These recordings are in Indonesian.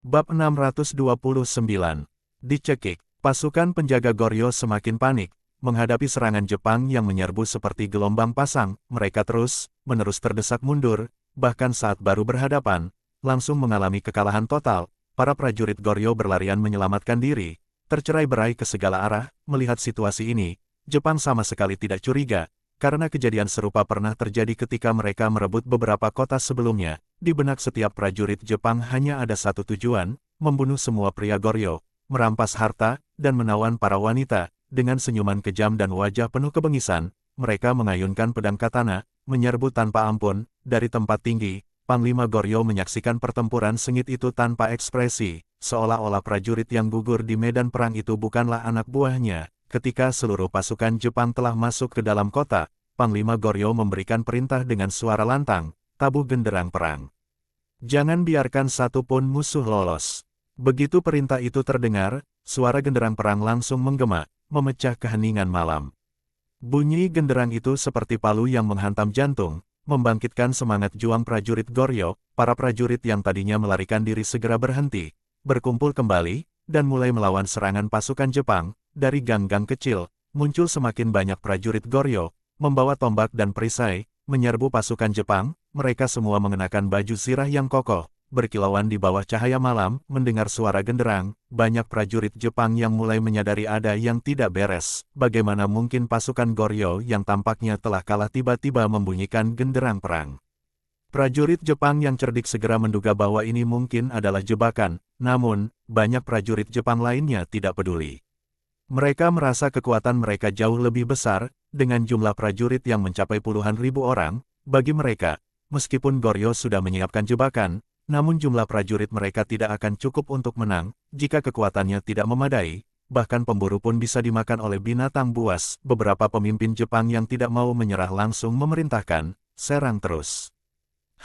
Bab 629. Dicekik, pasukan penjaga Goryeo semakin panik, menghadapi serangan Jepang yang menyerbu seperti gelombang pasang. Mereka terus-menerus terdesak mundur, bahkan saat baru berhadapan, langsung mengalami kekalahan total. Para prajurit Goryeo berlarian menyelamatkan diri, tercerai-berai ke segala arah. Melihat situasi ini, Jepang sama sekali tidak curiga, karena kejadian serupa pernah terjadi ketika mereka merebut beberapa kota sebelumnya. Di benak setiap prajurit Jepang hanya ada satu tujuan, membunuh semua pria Goryeo, merampas harta, dan menawan para wanita. Dengan senyuman kejam dan wajah penuh kebengisan, mereka mengayunkan pedang katana, menyerbu tanpa ampun. Dari tempat tinggi, Panglima Goryeo menyaksikan pertempuran sengit itu tanpa ekspresi, seolah-olah prajurit yang gugur di medan perang itu bukanlah anak buahnya. Ketika seluruh pasukan Jepang telah masuk ke dalam kota, Panglima Goryeo memberikan perintah dengan suara lantang, "Tabuh genderang perang. Jangan biarkan satu pun musuh lolos." Begitu perintah itu terdengar, suara genderang perang langsung menggema, memecah keheningan malam. Bunyi genderang itu seperti palu yang menghantam jantung, membangkitkan semangat juang prajurit Goryeo. Para prajurit yang tadinya melarikan diri segera berhenti, berkumpul kembali, dan mulai melawan serangan pasukan Jepang. Dari gang-gang kecil, muncul semakin banyak prajurit Goryeo, membawa tombak dan perisai, menyerbu pasukan Jepang. Mereka semua mengenakan baju zirah yang kokoh, berkilauan di bawah cahaya malam. Mendengar suara genderang, banyak prajurit Jepang yang mulai menyadari ada yang tidak beres. Bagaimana mungkin pasukan Goryeo yang tampaknya telah kalah tiba-tiba membunyikan genderang perang? Prajurit Jepang yang cerdik segera menduga bahwa ini mungkin adalah jebakan, namun, banyak prajurit Jepang lainnya tidak peduli. Mereka merasa kekuatan mereka jauh lebih besar, dengan jumlah prajurit yang mencapai puluhan ribu orang. Bagi mereka, meskipun Goryeo sudah menyiapkan jebakan, namun jumlah prajurit mereka tidak akan cukup untuk menang. Jika kekuatannya tidak memadai, bahkan pemburu pun bisa dimakan oleh binatang buas. Beberapa pemimpin Jepang yang tidak mau menyerah langsung memerintahkan, "Serang terus.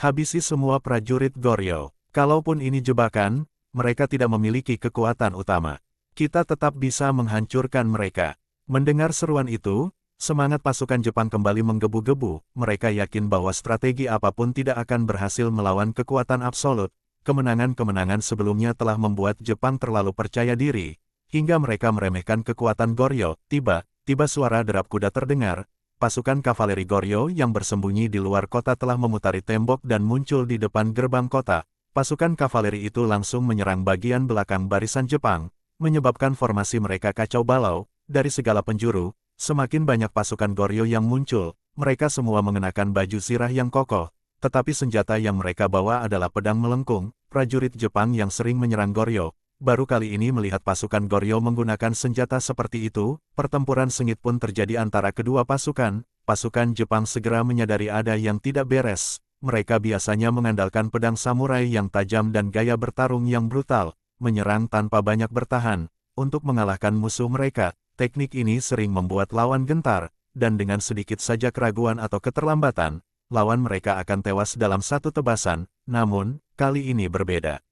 Habisi semua prajurit Goryeo. Kalaupun ini jebakan, mereka tidak memiliki kekuatan utama. Kita tetap bisa menghancurkan mereka." Mendengar seruan itu, semangat pasukan Jepang kembali menggebu-gebu. Mereka yakin bahwa strategi apapun tidak akan berhasil melawan kekuatan absolut. Kemenangan-kemenangan sebelumnya telah membuat Jepang terlalu percaya diri, hingga mereka meremehkan kekuatan Goryeo. Tiba-tiba suara derap kuda terdengar. Pasukan kavaleri Goryeo yang bersembunyi di luar kota telah memutari tembok dan muncul di depan gerbang kota. Pasukan kavaleri itu langsung menyerang bagian belakang barisan Jepang, menyebabkan formasi mereka kacau balau. Dari segala penjuru, semakin banyak pasukan Goryeo yang muncul. Mereka semua mengenakan baju zirah yang kokoh, tetapi senjata yang mereka bawa adalah pedang melengkung. Prajurit Jepang yang sering menyerang Goryeo, baru kali ini melihat pasukan Goryeo menggunakan senjata seperti itu. Pertempuran sengit pun terjadi antara kedua pasukan. Pasukan Jepang segera menyadari ada yang tidak beres. Mereka biasanya mengandalkan pedang samurai yang tajam dan gaya bertarung yang brutal, menyerang tanpa banyak bertahan. Untuk mengalahkan musuh mereka, teknik ini sering membuat lawan gentar, dan dengan sedikit saja keraguan atau keterlambatan, lawan mereka akan tewas dalam satu tebasan. Namun, kali ini berbeda.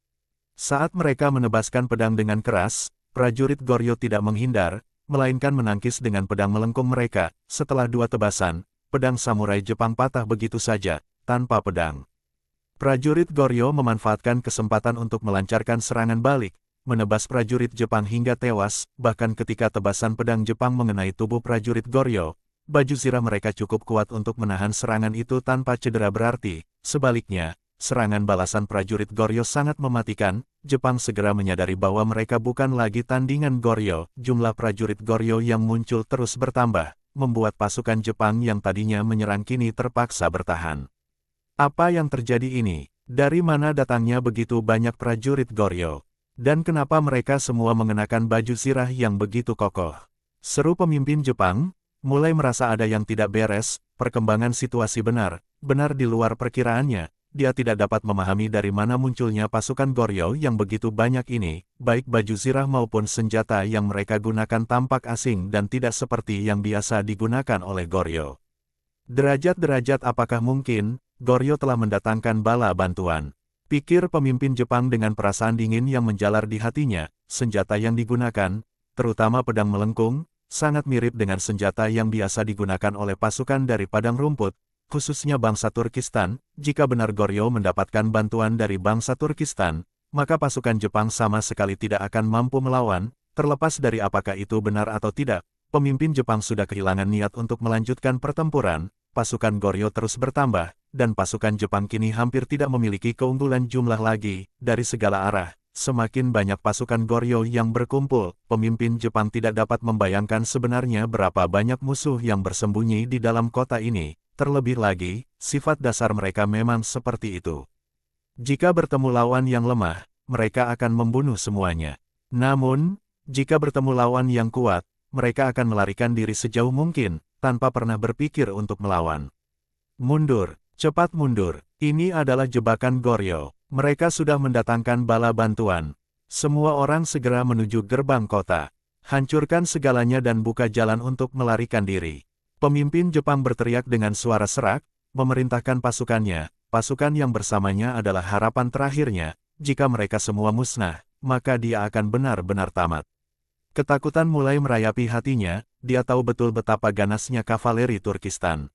Saat mereka menebaskan pedang dengan keras, prajurit Goryeo tidak menghindar, melainkan menangkis dengan pedang melengkung mereka. Setelah dua tebasan, pedang samurai Jepang patah begitu saja, tanpa pedang. Prajurit Goryeo memanfaatkan kesempatan untuk melancarkan serangan balik, menebas prajurit Jepang hingga tewas. Bahkan ketika tebasan pedang Jepang mengenai tubuh prajurit Goryeo, baju zirah mereka cukup kuat untuk menahan serangan itu tanpa cedera berarti. Sebaliknya, serangan balasan prajurit Goryeo sangat mematikan. Jepang segera menyadari bahwa mereka bukan lagi tandingan Goryeo. Jumlah prajurit Goryeo yang muncul terus bertambah, membuat pasukan Jepang yang tadinya menyerang kini terpaksa bertahan. Apa yang terjadi ini? Dari mana datangnya begitu banyak prajurit Goryeo? Dan kenapa mereka semua mengenakan baju zirah yang begitu kokoh? Seru pemimpin Jepang, mulai merasa ada yang tidak beres. Perkembangan situasi benar-benar di luar perkiraannya. Dia tidak dapat memahami dari mana munculnya pasukan Goryeo yang begitu banyak ini. Baik baju zirah maupun senjata yang mereka gunakan tampak asing dan tidak seperti yang biasa digunakan oleh Goryeo. Derajat-derajat, apakah mungkin Goryeo telah mendatangkan bala bantuan? Pikir pemimpin Jepang dengan perasaan dingin yang menjalar di hatinya. Senjata yang digunakan, terutama pedang melengkung, sangat mirip dengan senjata yang biasa digunakan oleh pasukan dari padang rumput, khususnya bangsa Turkistan. Jika benar Goryeo mendapatkan bantuan dari bangsa Turkistan, maka pasukan Jepang sama sekali tidak akan mampu melawan, terlepas dari apakah itu benar atau tidak. Pemimpin Jepang sudah kehilangan niat untuk melanjutkan pertempuran, pasukan Goryeo terus bertambah, dan pasukan Jepang kini hampir tidak memiliki keunggulan jumlah lagi, dari segala arah. Semakin banyak pasukan Goryeo yang berkumpul, pemimpin Jepang tidak dapat membayangkan sebenarnya berapa banyak musuh yang bersembunyi di dalam kota ini. Terlebih lagi, sifat dasar mereka memang seperti itu. Jika bertemu lawan yang lemah, mereka akan membunuh semuanya. Namun, jika bertemu lawan yang kuat, mereka akan melarikan diri sejauh mungkin, tanpa pernah berpikir untuk melawan. Mundur, cepat mundur. Ini adalah jebakan Goryeo. Mereka sudah mendatangkan bala bantuan. Semua orang segera menuju gerbang kota. Hancurkan segalanya dan buka jalan untuk melarikan diri. Pemimpin Jepang berteriak dengan suara serak, memerintahkan pasukannya. Pasukan yang bersamanya adalah harapan terakhirnya. Jika mereka semua musnah, maka dia akan benar-benar tamat. Ketakutan mulai merayapi hatinya, dia tahu betul betapa ganasnya kavaleri Turkistan.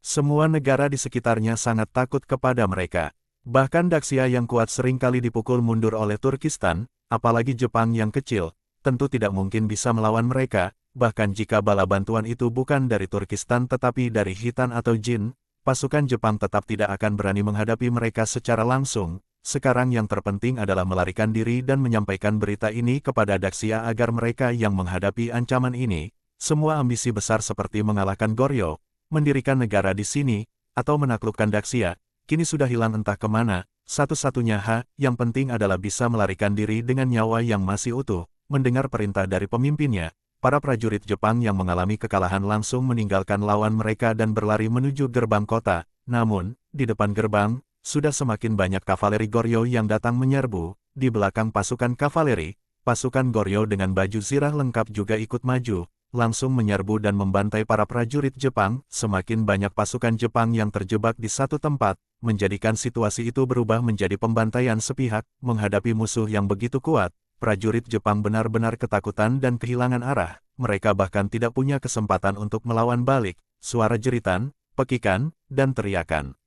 Semua negara di sekitarnya sangat takut kepada mereka. Bahkan Daxia yang kuat seringkali dipukul mundur oleh Turkistan, apalagi Jepang yang kecil, tentu tidak mungkin bisa melawan mereka, bahkan jika bala bantuan itu bukan dari Turkistan tetapi dari Khitan atau Jin, pasukan Jepang tetap tidak akan berani menghadapi mereka secara langsung. Sekarang yang terpenting adalah melarikan diri dan menyampaikan berita ini kepada Daxia agar mereka yang menghadapi ancaman ini, semua ambisi besar seperti mengalahkan Goryeo, mendirikan negara di sini, atau menaklukkan Daxia, kini sudah hilang entah kemana. Satu-satunya yang penting adalah bisa melarikan diri dengan nyawa yang masih utuh. Mendengar perintah dari pemimpinnya, para prajurit Jepang yang mengalami kekalahan langsung meninggalkan lawan mereka dan berlari menuju gerbang kota. Namun, di depan gerbang, sudah semakin banyak kavaleri Goryeo yang datang menyerbu. Di belakang pasukan kavaleri, pasukan Goryeo dengan baju zirah lengkap juga ikut maju, langsung menyerbu dan membantai para prajurit Jepang. Semakin banyak pasukan Jepang yang terjebak di satu tempat, menjadikan situasi itu berubah menjadi pembantaian sepihak. Menghadapi musuh yang begitu kuat, prajurit Jepang benar-benar ketakutan dan kehilangan arah. Mereka bahkan tidak punya kesempatan untuk melawan balik. Suara jeritan, pekikan, dan teriakan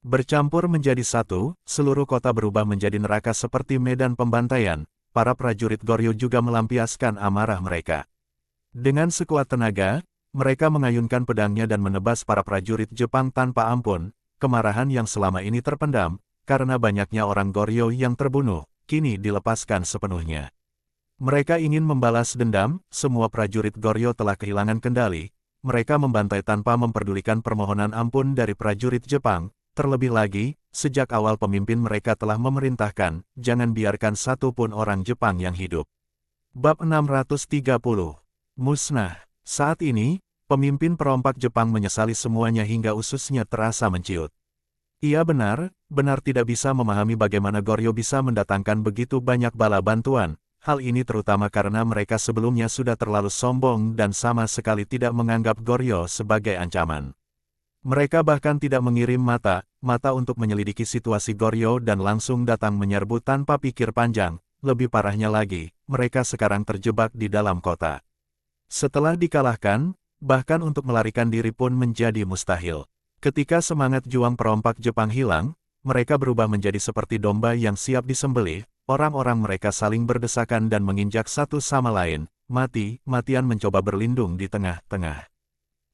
bercampur menjadi satu. Seluruh kota berubah menjadi neraka seperti medan pembantaian. Para prajurit Goryeo juga melampiaskan amarah mereka. Dengan sekuat tenaga, mereka mengayunkan pedangnya dan menebas para prajurit Jepang tanpa ampun. Kemarahan yang selama ini terpendam, karena banyaknya orang Goryeo yang terbunuh, kini dilepaskan sepenuhnya. Mereka ingin membalas dendam. Semua prajurit Goryeo telah kehilangan kendali. Mereka membantai tanpa memperdulikan permohonan ampun dari prajurit Jepang. Terlebih lagi, sejak awal pemimpin mereka telah memerintahkan, jangan biarkan satu pun orang Jepang yang hidup. Bab 630. Musnah. Saat ini, pemimpin perompak Jepang menyesali semuanya hingga ususnya terasa menciut. Ia benar tidak bisa memahami bagaimana Goryeo bisa mendatangkan begitu banyak bala bantuan. Hal ini terutama karena mereka sebelumnya sudah terlalu sombong dan sama sekali tidak menganggap Goryeo sebagai ancaman. Mereka bahkan tidak mengirim mata untuk menyelidiki situasi Goryeo dan langsung datang menyerbu tanpa pikir panjang. Lebih parahnya lagi, mereka sekarang terjebak di dalam kota. Setelah dikalahkan, bahkan untuk melarikan diri pun menjadi mustahil. Ketika semangat juang perompak Jepang hilang, mereka berubah menjadi seperti domba yang siap disembelih. Orang-orang mereka saling berdesakan dan menginjak satu sama lain, mati-matian mencoba berlindung di tengah-tengah.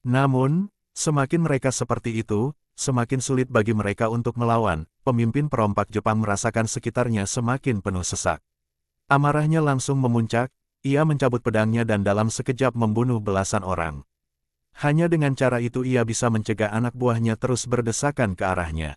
Namun, semakin mereka seperti itu, semakin sulit bagi mereka untuk melawan. Pemimpin perompak Jepang merasakan sekitarnya semakin penuh sesak. Amarahnya langsung memuncak, ia mencabut pedangnya dan dalam sekejap membunuh belasan orang. Hanya dengan cara itu ia bisa mencegah anak buahnya terus berdesakan ke arahnya.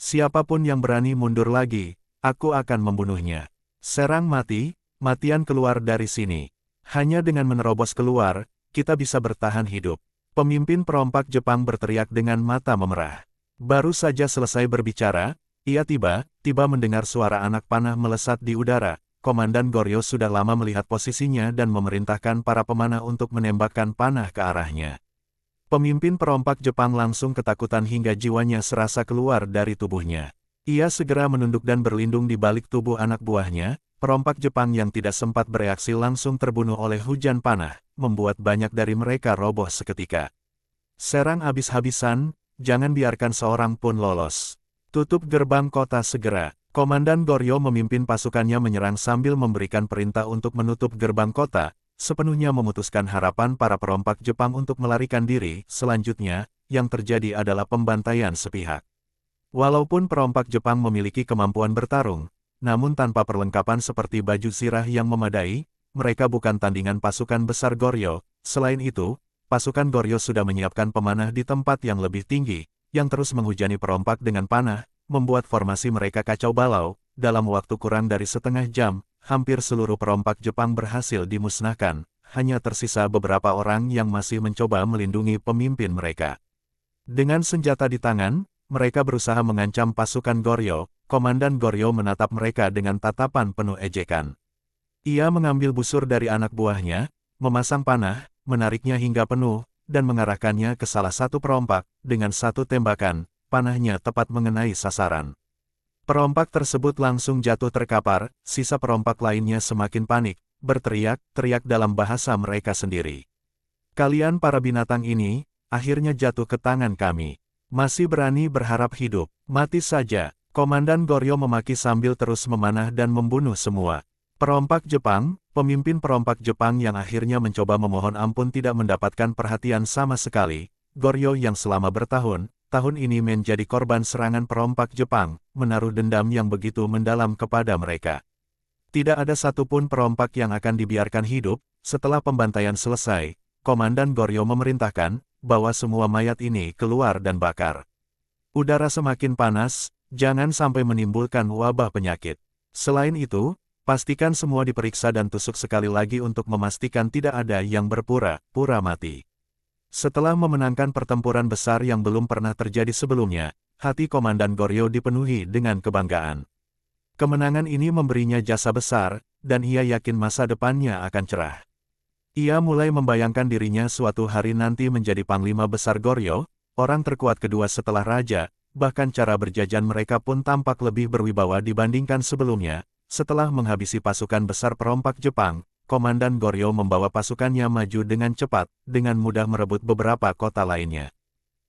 Siapapun yang berani mundur lagi, aku akan membunuhnya. Serang mati-matian keluar dari sini. Hanya dengan menerobos keluar, kita bisa bertahan hidup. Pemimpin perompak Jepang berteriak dengan mata memerah. Baru saja selesai berbicara, ia tiba-tiba mendengar suara anak panah melesat di udara. Komandan Goryeo sudah lama melihat posisinya dan memerintahkan para pemanah untuk menembakkan panah ke arahnya. Pemimpin perompak Jepang langsung ketakutan hingga jiwanya serasa keluar dari tubuhnya. Ia segera menunduk dan berlindung di balik tubuh anak buahnya. Perompak Jepang yang tidak sempat bereaksi langsung terbunuh oleh hujan panah, membuat banyak dari mereka roboh seketika. Serang habis-habisan, jangan biarkan seorang pun lolos. Tutup gerbang kota segera. Komandan Goryo memimpin pasukannya menyerang sambil memberikan perintah untuk menutup gerbang kota, sepenuhnya memutuskan harapan para perompak Jepang untuk melarikan diri. Selanjutnya, yang terjadi adalah pembantaian sepihak. Walaupun perompak Jepang memiliki kemampuan bertarung, namun tanpa perlengkapan seperti baju zirah yang memadai, mereka bukan tandingan pasukan besar Goryo. Selain itu, pasukan Goryo sudah menyiapkan pemanah di tempat yang lebih tinggi, yang terus menghujani perompak dengan panah, membuat formasi mereka kacau balau. Dalam waktu kurang dari setengah jam, hampir seluruh perompak Jepang berhasil dimusnahkan, hanya tersisa beberapa orang yang masih mencoba melindungi pemimpin mereka. Dengan senjata di tangan, mereka berusaha mengancam pasukan Goryo. Komandan Goryo menatap mereka dengan tatapan penuh ejekan. Ia mengambil busur dari anak buahnya, memasang panah, menariknya hingga penuh, dan mengarahkannya ke salah satu perompak. Dengan satu tembakan, panahnya tepat mengenai sasaran. Perompak tersebut langsung jatuh terkapar. Sisa perompak lainnya semakin panik, berteriak-teriak dalam bahasa mereka sendiri. "Kalian para binatang ini, akhirnya jatuh ke tangan kami. Masih berani berharap hidup, mati saja." Komandan Goryo memaki sambil terus memanah dan membunuh semua perompak Jepang. Pemimpin perompak Jepang yang akhirnya mencoba memohon ampun tidak mendapatkan perhatian sama sekali. Goryo yang selama bertahun-tahun ini menjadi korban serangan perompak Jepang, menaruh dendam yang begitu mendalam kepada mereka. Tidak ada satupun perompak yang akan dibiarkan hidup. Setelah pembantaian selesai, Komandan Goryo memerintahkan bahwa semua mayat ini keluar dan bakar. Udara semakin panas, jangan sampai menimbulkan wabah penyakit. Selain itu, pastikan semua diperiksa dan tusuk sekali lagi untuk memastikan tidak ada yang berpura-pura mati. Setelah memenangkan pertempuran besar yang belum pernah terjadi sebelumnya, hati Komandan Goryo dipenuhi dengan kebanggaan. Kemenangan ini memberinya jasa besar, dan ia yakin masa depannya akan cerah. Ia mulai membayangkan dirinya suatu hari nanti menjadi Panglima Besar Goryo, orang terkuat kedua setelah Raja. Bahkan cara berjajan mereka pun tampak lebih berwibawa dibandingkan sebelumnya. Setelah menghabisi pasukan besar perompak Jepang, Komandan Goryo membawa pasukannya maju dengan cepat, dengan mudah merebut beberapa kota lainnya.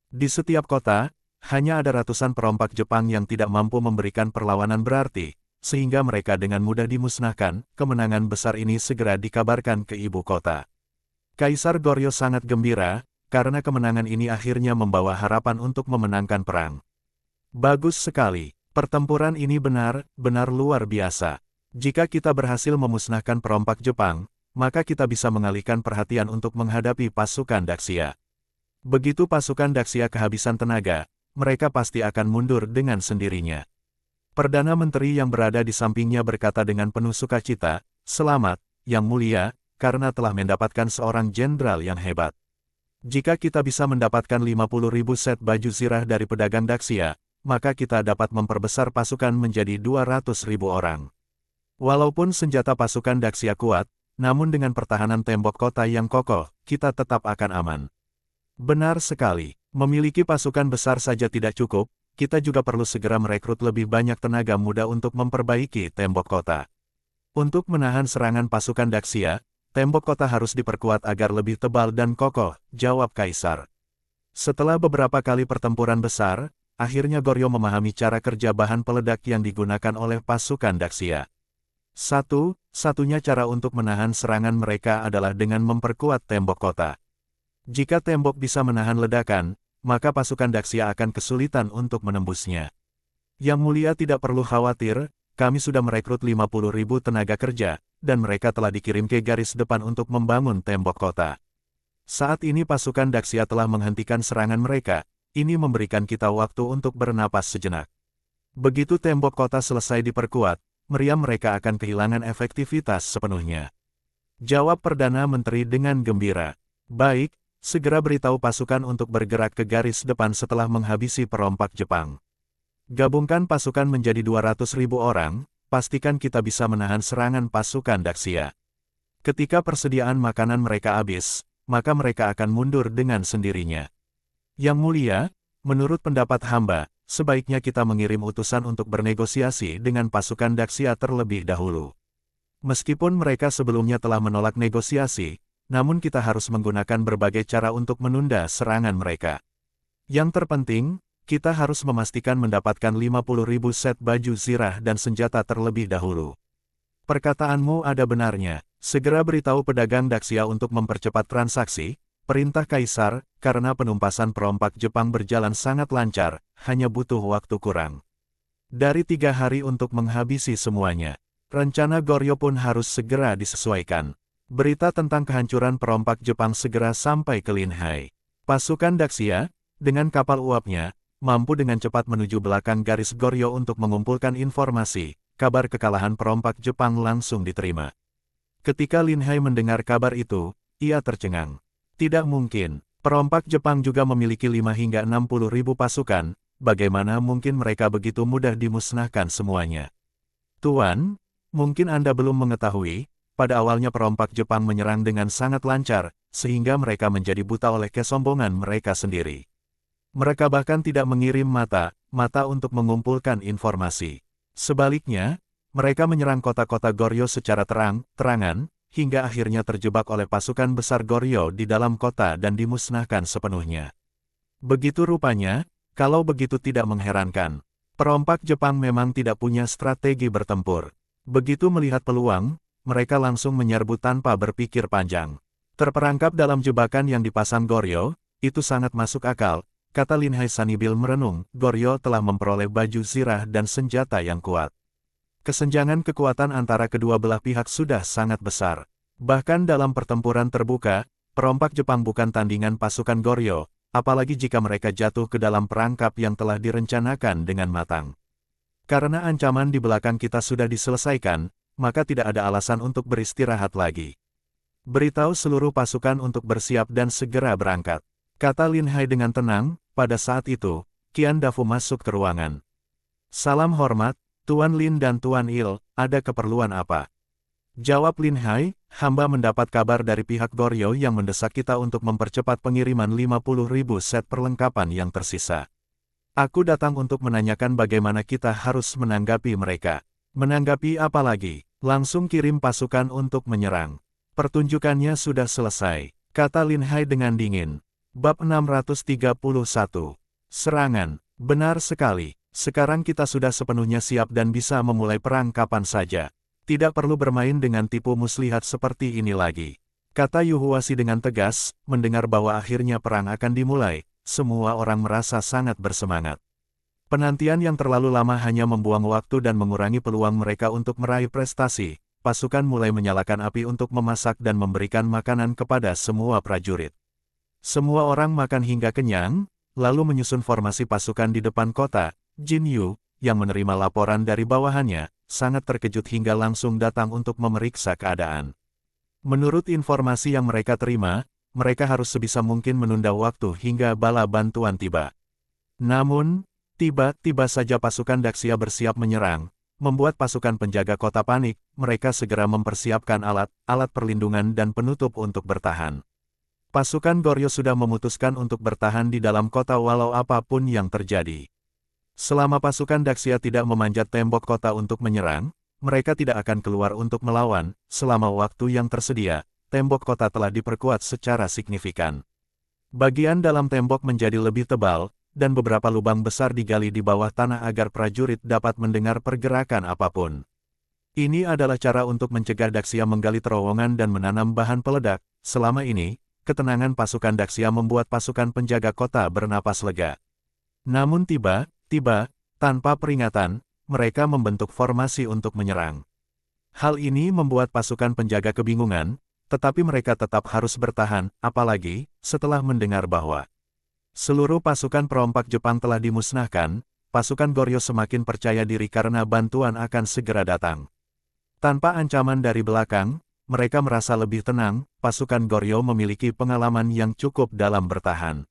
Di setiap kota, hanya ada ratusan perompak Jepang yang tidak mampu memberikan perlawanan berarti, sehingga mereka dengan mudah dimusnahkan. Kemenangan besar ini segera dikabarkan ke ibu kota. Kaisar Goryo sangat gembira, karena kemenangan ini akhirnya membawa harapan untuk memenangkan perang. Bagus sekali, pertempuran ini benar-benar luar biasa. Jika kita berhasil memusnahkan perompak Jepang, maka kita bisa mengalihkan perhatian untuk menghadapi pasukan Daxia. Begitu pasukan Daxia kehabisan tenaga, mereka pasti akan mundur dengan sendirinya. Perdana Menteri yang berada di sampingnya berkata dengan penuh sukacita, "Selamat, Yang Mulia, karena telah mendapatkan seorang jenderal yang hebat. Jika kita bisa mendapatkan 50.000 set baju zirah dari pedagang Daxia, maka kita dapat memperbesar pasukan menjadi 200.000 orang. Walaupun senjata pasukan Daxia kuat, namun dengan pertahanan tembok kota yang kokoh, kita tetap akan aman." Benar sekali, memiliki pasukan besar saja tidak cukup, kita juga perlu segera merekrut lebih banyak tenaga muda untuk memperbaiki tembok kota. Untuk menahan serangan pasukan Daxia, tembok kota harus diperkuat agar lebih tebal dan kokoh, jawab Kaisar. Setelah beberapa kali pertempuran besar, akhirnya Goryo memahami cara kerja bahan peledak yang digunakan oleh pasukan Daxia. Satu-satunya cara untuk menahan serangan mereka adalah dengan memperkuat tembok kota. Jika tembok bisa menahan ledakan, maka pasukan Daxia akan kesulitan untuk menembusnya. Yang Mulia tidak perlu khawatir, kami sudah merekrut 50.000 tenaga kerja, dan mereka telah dikirim ke garis depan untuk membangun tembok kota. Saat ini pasukan Daxia telah menghentikan serangan mereka. Ini memberikan kita waktu untuk bernapas sejenak. Begitu tembok kota selesai diperkuat, meriam mereka akan kehilangan efektivitas sepenuhnya. Jawab Perdana Menteri dengan gembira. Baik, segera beritahu pasukan untuk bergerak ke garis depan setelah menghabisi perompak Jepang. Gabungkan pasukan menjadi 200.000 orang, pastikan kita bisa menahan serangan pasukan Daxia. Ketika persediaan makanan mereka habis, maka mereka akan mundur dengan sendirinya. Yang Mulia, menurut pendapat hamba, sebaiknya kita mengirim utusan untuk bernegosiasi dengan pasukan Daxia terlebih dahulu. Meskipun mereka sebelumnya telah menolak negosiasi, namun kita harus menggunakan berbagai cara untuk menunda serangan mereka. Yang terpenting, kita harus memastikan mendapatkan 50.000 set baju zirah dan senjata terlebih dahulu. Perkataanmu ada benarnya. Segera beritahu pedagang Daxia untuk mempercepat transaksi, perintah Kaisar, karena penumpasan perompak Jepang berjalan sangat lancar, hanya butuh waktu kurang dari 3 hari untuk menghabisi semuanya. Rencana Goryo pun harus segera disesuaikan. Berita tentang kehancuran perompak Jepang segera sampai ke Linhai. Pasukan Daxia, dengan kapal uapnya, mampu dengan cepat menuju belakang garis Goryo untuk mengumpulkan informasi. Kabar kekalahan perompak Jepang langsung diterima. Ketika Linhai mendengar kabar itu, ia tercengang. Tidak mungkin, perompak Jepang juga memiliki 5 hingga 60.000 pasukan, bagaimana mungkin mereka begitu mudah dimusnahkan semuanya? Tuan, mungkin Anda belum mengetahui, pada awalnya perompak Jepang menyerang dengan sangat lancar, sehingga mereka menjadi buta oleh kesombongan mereka sendiri. Mereka bahkan tidak mengirim mata untuk mengumpulkan informasi. Sebaliknya, mereka menyerang kota-kota Goryo secara terang-terangan, hingga akhirnya terjebak oleh pasukan besar Goryo di dalam kota dan dimusnahkan sepenuhnya. Begitu rupanya, kalau begitu tidak mengherankan. Perompak Jepang memang tidak punya strategi bertempur. Begitu melihat peluang, mereka langsung menyerbu tanpa berpikir panjang. Terperangkap dalam jebakan yang dipasang Goryo, itu sangat masuk akal, kata Linhai sambil merenung. Goryo telah memperoleh baju zirah dan senjata yang kuat. Kesenjangan kekuatan antara kedua belah pihak sudah sangat besar. Bahkan dalam pertempuran terbuka, perompak Jepang bukan tandingan pasukan Goryo, apalagi jika mereka jatuh ke dalam perangkap yang telah direncanakan dengan matang. Karena ancaman di belakang kita sudah diselesaikan, maka tidak ada alasan untuk beristirahat lagi. Beritahu seluruh pasukan untuk bersiap dan segera berangkat, kata Linhai dengan tenang. Pada saat itu, Qian Dafu masuk ke ruangan. Salam hormat, Tuan Lin dan Tuan Il, ada keperluan apa? Jawab Linhai, hamba mendapat kabar dari pihak Goryo yang mendesak kita untuk mempercepat pengiriman 50.000 set perlengkapan yang tersisa. Aku datang untuk menanyakan bagaimana kita harus menanggapi mereka. Menanggapi apa lagi? Langsung kirim pasukan untuk menyerang. Pertunjukannya sudah selesai, kata Linhai dengan dingin. Bab 631. Serangan. Benar sekali. Sekarang kita sudah sepenuhnya siap dan bisa memulai perang kapan saja. Tidak perlu bermain dengan tipu muslihat seperti ini lagi, kata Yuhuwasi dengan tegas. Mendengar bahwa akhirnya perang akan dimulai, semua orang merasa sangat bersemangat. Penantian yang terlalu lama hanya membuang waktu dan mengurangi peluang mereka untuk meraih prestasi. Pasukan mulai menyalakan api untuk memasak dan memberikan makanan kepada semua prajurit. Semua orang makan hingga kenyang, lalu menyusun formasi pasukan di depan kota. Jin Yu, yang menerima laporan dari bawahannya, sangat terkejut hingga langsung datang untuk memeriksa keadaan. Menurut informasi yang mereka terima, mereka harus sebisa mungkin menunda waktu hingga bala bantuan tiba. Namun, tiba-tiba saja pasukan Daxia bersiap menyerang, membuat pasukan penjaga kota panik. Mereka segera mempersiapkan alat perlindungan dan penutup untuk bertahan. Pasukan Goryo sudah memutuskan untuk bertahan di dalam kota walau apapun yang terjadi. Selama pasukan Daxia tidak memanjat tembok kota untuk menyerang, mereka tidak akan keluar untuk melawan. Selama waktu yang tersedia, tembok kota telah diperkuat secara signifikan. Bagian dalam tembok menjadi lebih tebal, dan beberapa lubang besar digali di bawah tanah agar prajurit dapat mendengar pergerakan apapun. Ini adalah cara untuk mencegah Daxia menggali terowongan dan menanam bahan peledak. Selama ini, ketenangan pasukan Daxia membuat pasukan penjaga kota bernapas lega. Namun tiba-tiba, tanpa peringatan, mereka membentuk formasi untuk menyerang. Hal ini membuat pasukan penjaga kebingungan, tetapi mereka tetap harus bertahan, apalagi setelah mendengar bahwa seluruh pasukan perompak Jepang telah dimusnahkan. Pasukan Goryo semakin percaya diri karena bantuan akan segera datang. Tanpa ancaman dari belakang, mereka merasa lebih tenang. Pasukan Goryo memiliki pengalaman yang cukup dalam bertahan.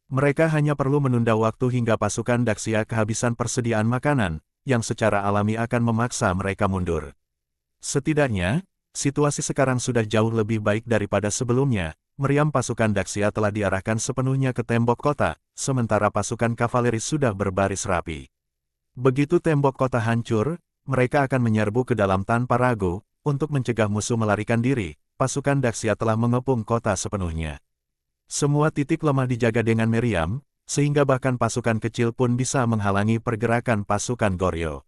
Mereka hanya perlu menunda waktu hingga pasukan Daxia kehabisan persediaan makanan, yang secara alami akan memaksa mereka mundur. Setidaknya, situasi sekarang sudah jauh lebih baik daripada sebelumnya. Meriam pasukan Daxia telah diarahkan sepenuhnya ke tembok kota, sementara pasukan kavaleri sudah berbaris rapi. Begitu tembok kota hancur, mereka akan menyerbu ke dalam tanpa ragu. Untuk mencegah musuh melarikan diri, pasukan Daxia telah mengepung kota sepenuhnya. Semua titik lemah dijaga dengan meriam, sehingga bahkan pasukan kecil pun bisa menghalangi pergerakan pasukan Goryeo.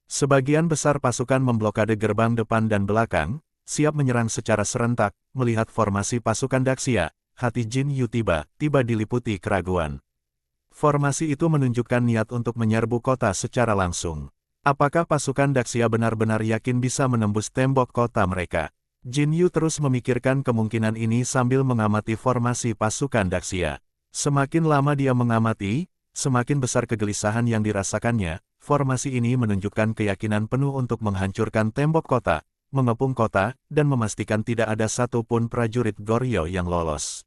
Sebagian besar pasukan memblokade gerbang depan dan belakang, siap menyerang secara serentak. Melihat formasi pasukan Daxia, hati Jin Yu tiba-tiba diliputi keraguan. Formasi itu menunjukkan niat untuk menyerbu kota secara langsung. Apakah pasukan Daxia benar-benar yakin bisa menembus tembok kota mereka? Jin Yu terus memikirkan kemungkinan ini sambil mengamati formasi pasukan Daxia. Semakin lama dia mengamati, semakin besar kegelisahan yang dirasakannya. Formasi ini menunjukkan keyakinan penuh untuk menghancurkan tembok kota, mengepung kota, dan memastikan tidak ada satupun prajurit Goryeo yang lolos.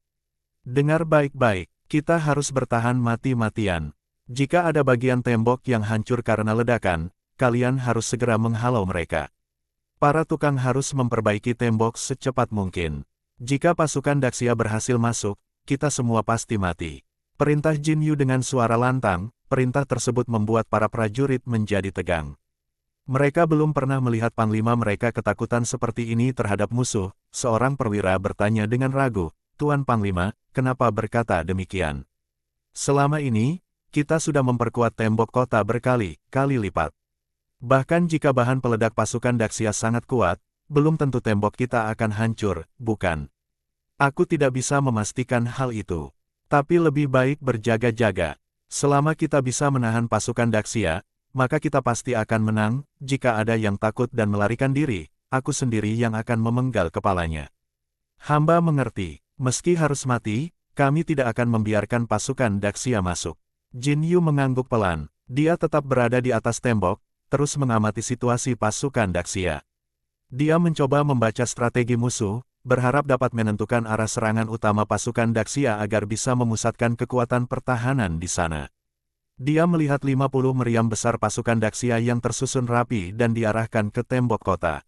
Dengar baik-baik, kita harus bertahan mati-matian. Jika ada bagian tembok yang hancur karena ledakan, kalian harus segera menghalau mereka. Para tukang harus memperbaiki tembok secepat mungkin. Jika pasukan Daxia berhasil masuk, kita semua pasti mati. Perintah Jin Yu dengan suara lantang. Perintah tersebut membuat para prajurit menjadi tegang. Mereka belum pernah melihat panglima mereka ketakutan seperti ini terhadap musuh. Seorang perwira bertanya dengan ragu, "Tuan Panglima, kenapa berkata demikian?" "Selama ini, kita sudah memperkuat tembok kota berkali-kali lipat. Bahkan jika bahan peledak pasukan Daxia sangat kuat, belum tentu tembok kita akan hancur, bukan? Aku tidak bisa memastikan hal itu. Tapi lebih baik berjaga-jaga. Selama kita bisa menahan pasukan Daxia, maka kita pasti akan menang. Jika ada yang takut dan melarikan diri, aku sendiri yang akan memenggal kepalanya." "Hamba mengerti, meski harus mati, kami tidak akan membiarkan pasukan Daxia masuk." Jin Yu mengangguk pelan. Dia tetap berada di atas tembok, terus mengamati situasi pasukan Daxia. Dia mencoba membaca strategi musuh, berharap dapat menentukan arah serangan utama pasukan Daxia agar bisa memusatkan kekuatan pertahanan di sana. Dia melihat 50 meriam besar pasukan Daxia yang tersusun rapi dan diarahkan ke tembok kota.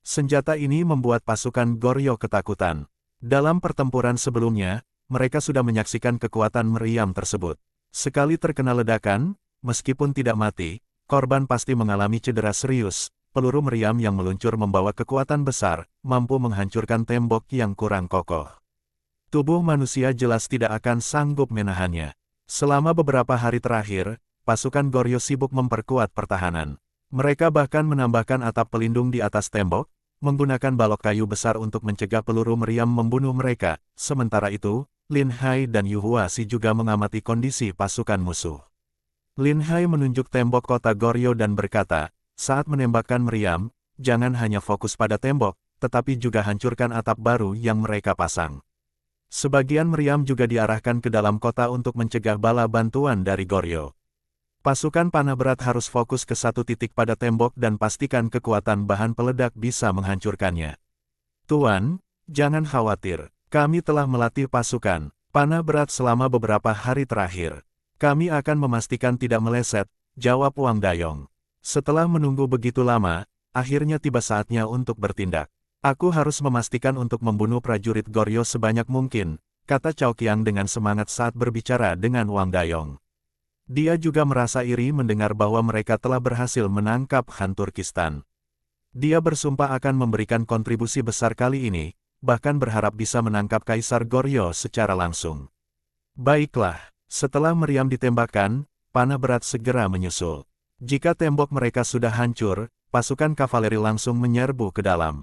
Senjata ini membuat pasukan Goryeo ketakutan. Dalam pertempuran sebelumnya, mereka sudah menyaksikan kekuatan meriam tersebut. Sekali terkena ledakan, meskipun tidak mati, korban pasti mengalami cedera serius. Peluru meriam yang meluncur membawa kekuatan besar, mampu menghancurkan tembok yang kurang kokoh. Tubuh manusia jelas tidak akan sanggup menahannya. Selama beberapa hari terakhir, pasukan Goryeo sibuk memperkuat pertahanan. Mereka bahkan menambahkan atap pelindung di atas tembok, menggunakan balok kayu besar untuk mencegah peluru meriam membunuh mereka. Sementara itu, Lin Hai dan Yu Huasi juga mengamati kondisi pasukan musuh. Lin Hai menunjuk tembok kota Goryeo dan berkata, "Saat menembakkan meriam, jangan hanya fokus pada tembok, tetapi juga hancurkan atap baru yang mereka pasang." Sebagian meriam juga diarahkan ke dalam kota untuk mencegah bala bantuan dari Goryeo. Pasukan panah berat harus fokus ke satu titik pada tembok dan pastikan kekuatan bahan peledak bisa menghancurkannya. "Tuan, jangan khawatir, kami telah melatih pasukan panah berat selama beberapa hari terakhir. Kami akan memastikan tidak meleset," jawab Wang Dayong. Setelah menunggu begitu lama, akhirnya tiba saatnya untuk bertindak. "Aku harus memastikan untuk membunuh prajurit Goryeo sebanyak mungkin," kata Cao Qiang dengan semangat saat berbicara dengan Wang Dayong. Dia juga merasa iri mendengar bahwa mereka telah berhasil menangkap Han Turkistan. Dia bersumpah akan memberikan kontribusi besar kali ini, bahkan berharap bisa menangkap Kaisar Goryeo secara langsung. Baiklah, setelah meriam ditembakkan, panah berat segera menyusul. Jika tembok mereka sudah hancur, pasukan kavaleri langsung menyerbu ke dalam.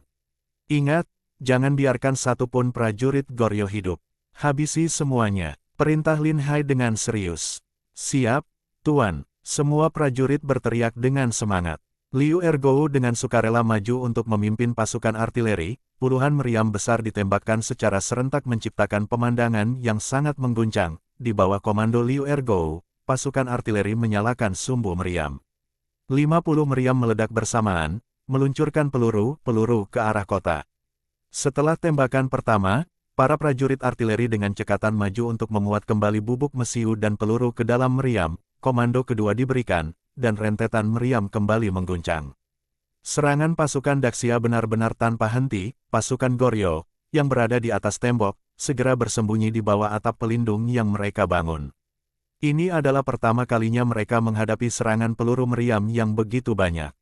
"Ingat, jangan biarkan satupun prajurit Goryeo hidup. Habisi semuanya," perintah Lin Hai dengan serius. "Siap, Tuan," semua prajurit berteriak dengan semangat. Liu Ergou dengan sukarela maju untuk memimpin pasukan artileri. Puluhan meriam besar ditembakkan secara serentak menciptakan pemandangan yang sangat mengguncang. Di bawah komando Liu Ergou, pasukan artileri menyalakan sumbu meriam. 50 meriam meledak bersamaan, meluncurkan peluru ke arah kota. Setelah tembakan pertama, para prajurit artileri dengan cekatan maju untuk memuat kembali bubuk mesiu dan peluru ke dalam meriam. Komando kedua diberikan, dan rentetan meriam kembali mengguncang. Serangan pasukan Daxia benar-benar tanpa henti. Pasukan Goryeo, yang berada di atas tembok, segera bersembunyi di bawah atap pelindung yang mereka bangun. Ini adalah pertama kalinya mereka menghadapi serangan peluru meriam yang begitu banyak.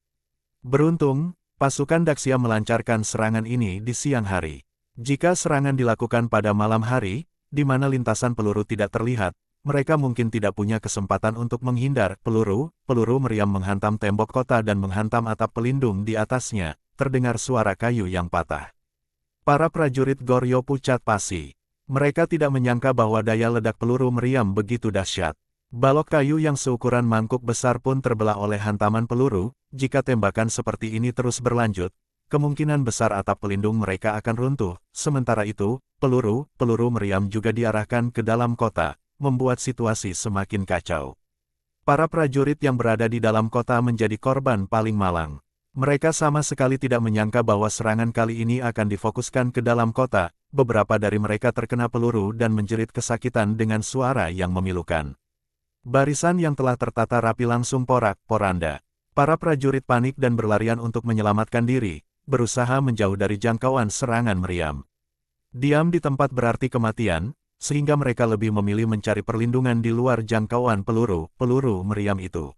Beruntung, pasukan Daxia melancarkan serangan ini di siang hari. Jika serangan dilakukan pada malam hari, di mana lintasan peluru tidak terlihat, mereka mungkin tidak punya kesempatan untuk menghindar. Peluru meriam menghantam tembok kota dan menghantam atap pelindung di atasnya. Terdengar suara kayu yang patah. Para prajurit Goryeo pucat pasi. Mereka tidak menyangka bahwa daya ledak peluru meriam begitu dahsyat. Balok kayu yang seukuran mangkuk besar pun terbelah oleh hantaman peluru. Jika tembakan seperti ini terus berlanjut, kemungkinan besar atap pelindung mereka akan runtuh. Sementara itu, peluru meriam juga diarahkan ke dalam kota, membuat situasi semakin kacau. Para prajurit yang berada di dalam kota menjadi korban paling malang. Mereka sama sekali tidak menyangka bahwa serangan kali ini akan difokuskan ke dalam kota. Beberapa dari mereka terkena peluru dan menjerit kesakitan dengan suara yang memilukan. Barisan yang telah tertata rapi langsung porak-poranda. Para prajurit panik dan berlarian untuk menyelamatkan diri, berusaha menjauh dari jangkauan serangan meriam. Diam di tempat berarti kematian, sehingga mereka lebih memilih mencari perlindungan di luar jangkauan peluru meriam itu.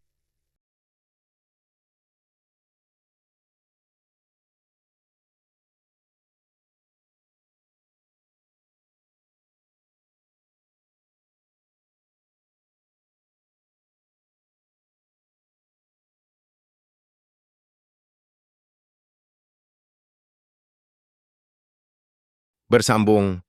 Bersambung